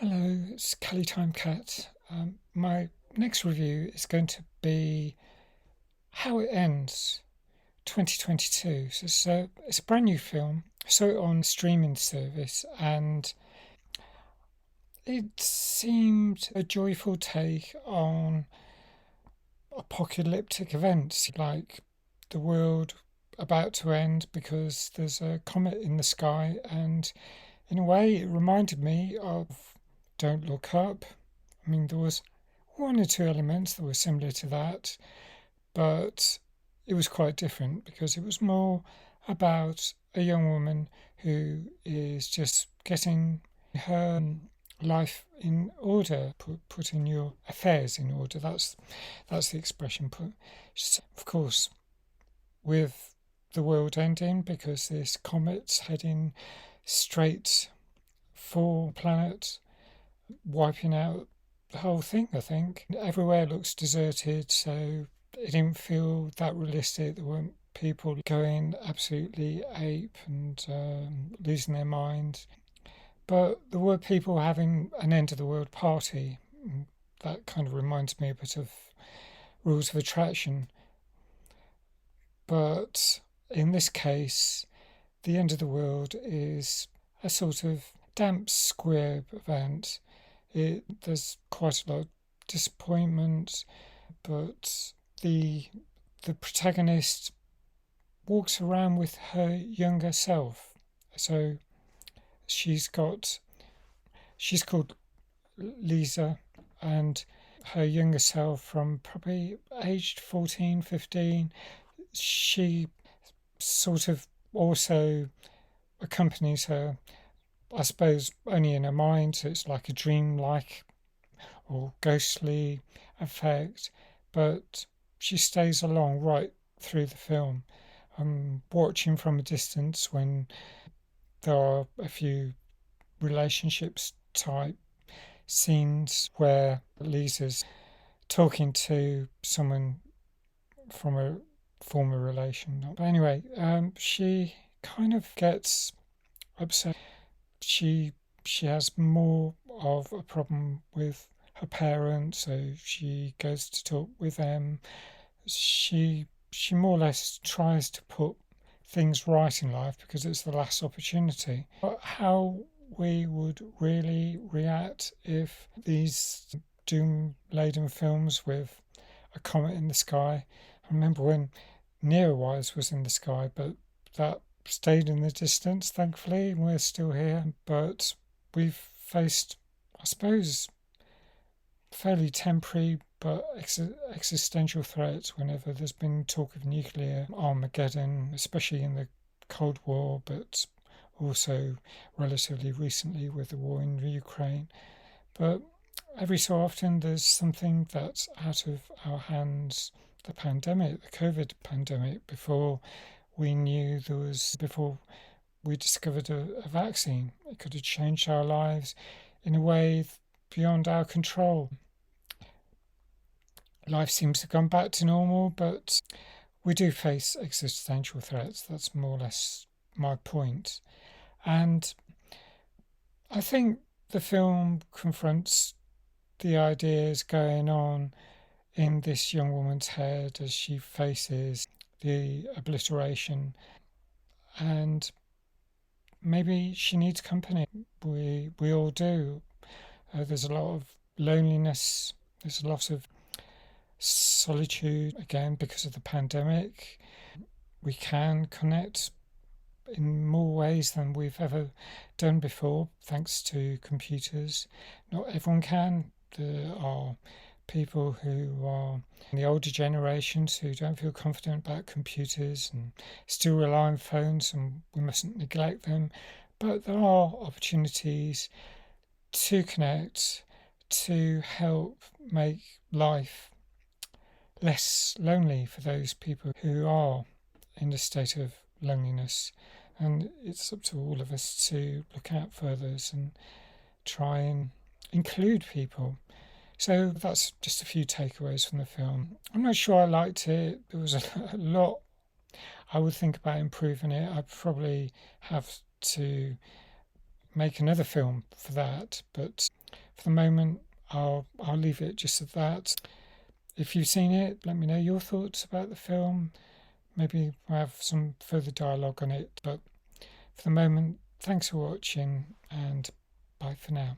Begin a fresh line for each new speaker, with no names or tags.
Hello, it's Kelly Time Cat. My next review is going to be How It Ends 2022. It's a brand new film. I saw it on streaming service and it seemed a joyful take on apocalyptic events like the world about to end because there's a comet in the sky, and in a way it reminded me of Don't Look Up. I mean, there was one or two elements that were similar to that, but it was quite different because it was more about a young woman who is just getting her life in order, putting your affairs in order. That's the expression. Of course, with the world ending because this comet's heading straight for planet, wiping out the whole thing, I think. Everywhere looks deserted, so it didn't feel that realistic. There weren't people going absolutely ape and losing their minds. But there were people having an end of the world party. That kind of reminds me a bit of Rules of Attraction. But in this case, the end of the world is a sort of damp squib event. There's quite a lot of disappointment, but the protagonist walks around with her younger self. So she's called Lisa, and her younger self from probably aged 14, 15. She sort of also accompanies her, I suppose, only in her mind. So it's like a dream-like or ghostly effect, but she stays along right through the film. I'm watching from a distance when there are a few relationships type scenes where Lisa's talking to someone from a former relation. But anyway, she kind of gets upset. She has more of a problem with her parents, so she goes to talk with them. She more or less tries to put things right in life because it's the last opportunity. But how we would really react if these doom laden films with a comet in the sky. I remember when Neowise was in the sky, but that stayed in the distance, thankfully, and we're still here. But we've faced, I suppose, fairly temporary but existential threats whenever there's been talk of nuclear Armageddon, especially in the Cold War, but also relatively recently with the war in Ukraine. But every so often there's something that's out of our hands. The pandemic, the COVID pandemic, before we discovered a vaccine. It could have changed our lives in a way beyond our control. Life seems to have gone back to normal, but we do face existential threats. That's more or less my point. And I think the film confronts the ideas going on in this young woman's head as she faces the obliteration, and maybe she needs company. We all do. There's a lot of loneliness. There's a lot of solitude again because of the pandemic. We can connect in more ways than we've ever done before, thanks to computers. Not everyone can. There are people who are in the older generations who don't feel confident about computers and still rely on phones, and we mustn't neglect them. But there are opportunities to connect, to help make life less lonely for those people who are in a state of loneliness. And it's up to all of us to look out for others and try and include people. So that's just a few takeaways from the film. I'm not sure I liked it. There was a lot I would think about improving it. I'd probably have to make another film for that. But for the moment, I'll leave it just at that. If you've seen it, let me know your thoughts about the film. Maybe we'll have some further dialogue on it. But for the moment, thanks for watching, and bye for now.